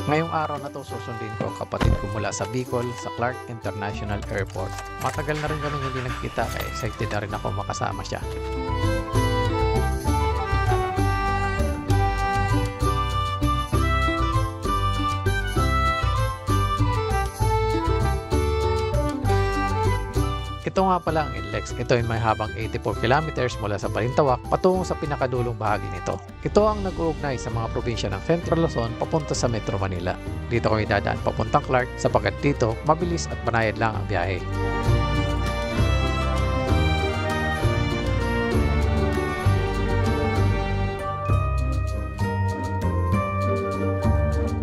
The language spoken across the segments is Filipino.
Ngayong araw na to susundin ko ang kapatid ko mula sa Bicol sa Clark International Airport. Matagal na rin kami hindi nagkita kaya excited na rin ako makasama siya. Ito nga pala ang NLEX. Ito ay may habang 84 kilometers mula sa Balintawak patungo sa pinakadulong bahagi nito. Ito ang nag-uugnay sa mga probinsya ng Central Luzon papunta sa Metro Manila. Dito kami dadaan papuntang Clark sapagkat dito mabilis at banayad lang ang biyahe.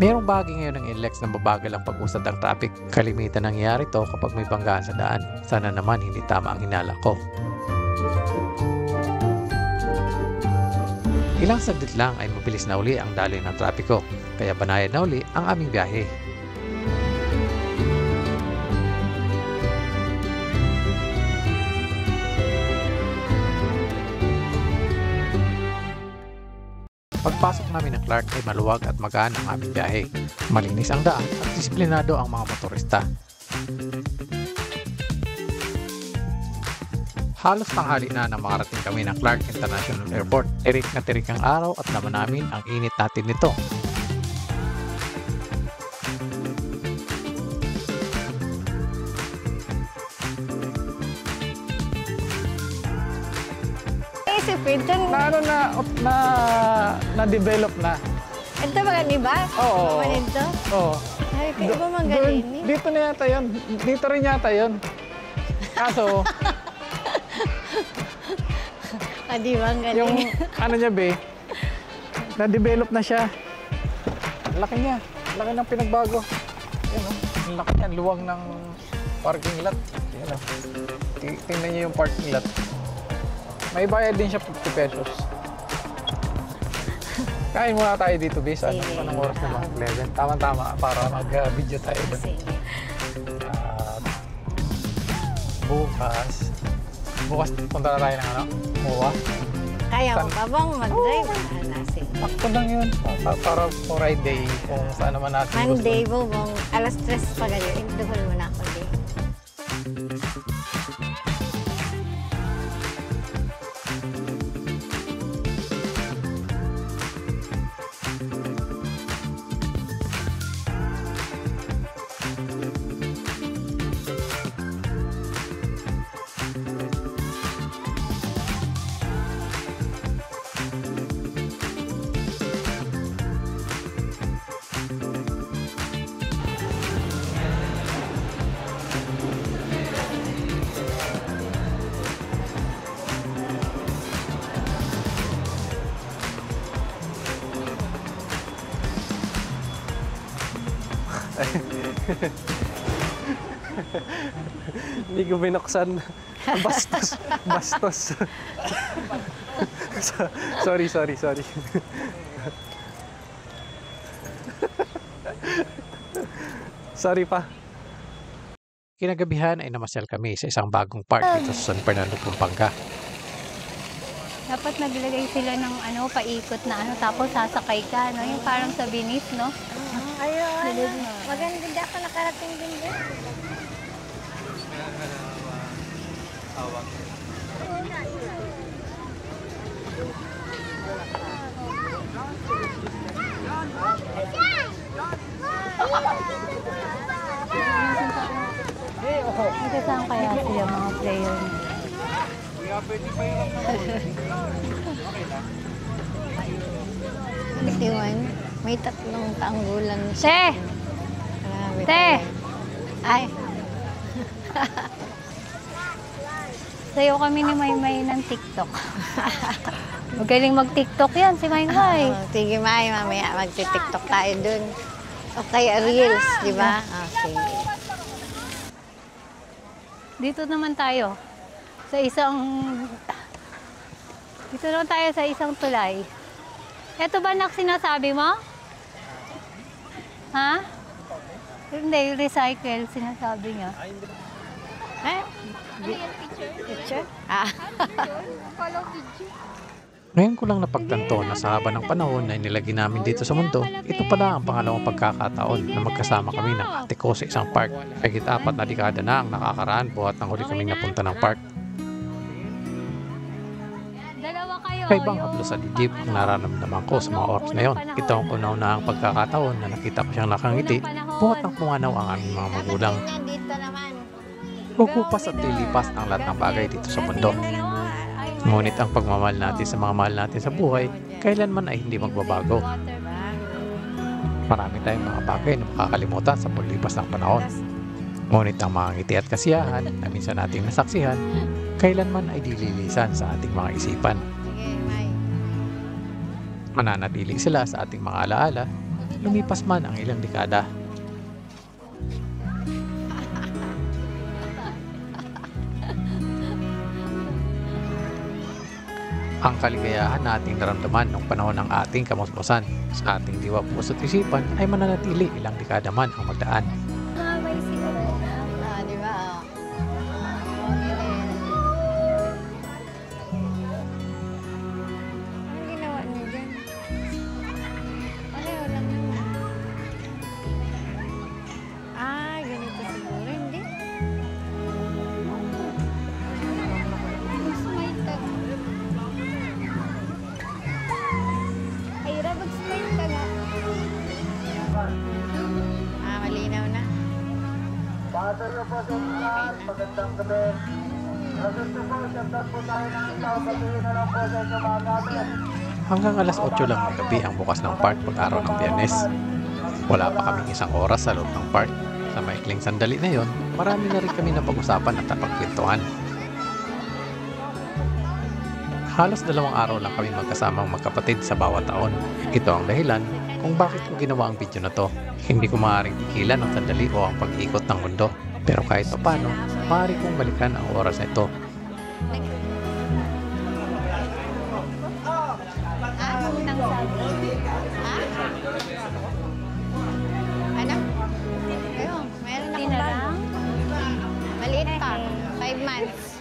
Mayroong bahagi ngayon ng NLEX na mabagal ang pag-usad ng traffic. Kalimitan nangyayari ito kapag may banggaan sa daan. Sana naman hindi tama ang hinala ko. Ilang saglit lang ay mabilis na uli ang daloy ng trapiko. Kaya banayad na uli ang aming biyahe. Pagpasok namin ng Clark ay maluwag at magaan ang aming biyahe. Malinis ang daan at disiplinado ang mga motorista. Halos tanghali na nang makarating kami ng Clark International Airport. Tirik na tirik ang araw at naman namin ang init natin nito. Na-develop na. Ito ba di ba? Oo. Ito? Oo. Ay, kaya ba magaling eh? Dito na yata yun. Dito rin yata yun. Kaso, Di ba ang galing? yung ano niya be, na-develop na siya. Ang laki niya. Laki ng pinagbago. Yan o. Ang laki niya. Luwang ng parking lot. Yan o. Tingnan niyo yung parking lot. May bayad din siya 50 pesos. Kain muna tayo dito, bis. Anong oras na ba? 11. Tama-tama para mag-video tayo doon. Sige. Bukas punta na tayo ng ano? MOA. Kaya mo pa bang mag-drive? Sige. Sakto lang yun. Para Friday, kung saan naman natin Monday mo bang alas 3 pa ganyan. Indubol mo na ako din. Hindi ko binuksan. Bastos. Sorry. Sorry pa. Kinagabihan ay namasyal kami sa isang bagong park dito sa San Fernando, Pampanga. Dapat naglagay sila ng paikot na tapos sasakay ka, no? Yung parang sa Venice, no? Ayun. Maganda ako nakarating din dyan. Saan kaya sila mga player niya? Iwan, may 3 tanggulan. Te! Grabe Te! Ay. Sayo kami ni Maymay ng TikTok. Magaling mag-TikTok yan si Maymay. Sige, May, mamaya magti-TikTok tayo dun. O kaya Reels, di ba? Sige. Dito naman tayo. Dito naman tayo sa isang tulay. Ito ba nak sinasabi mo? Ha? Hindi, recycle sinasabi niya. Eh? Picture? Ngayon ko lang napagtanto na sa haba ng panahon na inilagay namin dito sa mundo, ito pala ang pangalawang pagkakataon na magkasama kami ng ate ko sa isang park. Kahit 4 na dekada na ang nakakaraan buhat nang huli kaming napunta ng park. Dalawa kayo. Kaibang haplo sa dibdib ang nararamdaman ko sa mga oras na yon. Ito ang kauna-unahang pagkakataon na nakita ko siyang nakangiti, buhat ng pumanaw ang aming mga magulang. Dito naman. Kukupas at lilipas ang lahat ng bagay dito sa mundo. Ngunit ang pagmamahal natin sa mga mahal natin sa buhay, kailanman ay hindi magbabago. Marami tayong mga bagay na makakalimutan sa paglipas ng panahon. Ngunit ang mga ngiti at kasiyahan na minsan nating nasaksihan, kailanman ay dililisan sa ating mga isipan. Sige, May. Mananatili sila sa ating mga alaala, lumipas man ang ilang dekada. Ang kaligayahan nating naramdaman nung panahon ng ating kamusmusan sa ating diwa, puso at isipan ay mananatili ilang dekada man ang magdaan. May sila. Di ba? Anong ginawa niyo dyan? Pareho lang naman. Ganito siguro. Hindi. Mag-smile ka. Ira, mag-smile ka nga. Malinaw na. Hanggang alas 8 lang ng gabi ang bukas ng park pag araw ng Biyernes. Wala pa kaming isang oras sa loob ng park. Sa maikling sandali na yon, marami na rin kami napag-usapan at napagkwentuhan. Halos 2 araw lang kami magkasamang magkapatid sa bawat taon. Ito ang dahilan kung bakit ko ginawa ang video na to. Hindi ko maaaring tigilan ang sandali o ang pag-ikot ng mundo. Pero kahit paano, maaari kong balikan ang oras na ito. Unang sabi. Ano? Ayun, meron Hindi akong na bag. lang. Maliit pa. 5 months.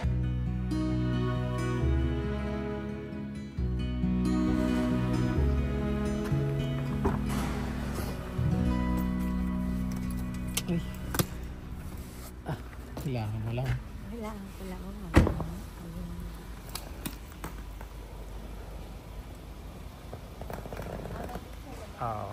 Kailangan mo lang. Wala mo. Ah,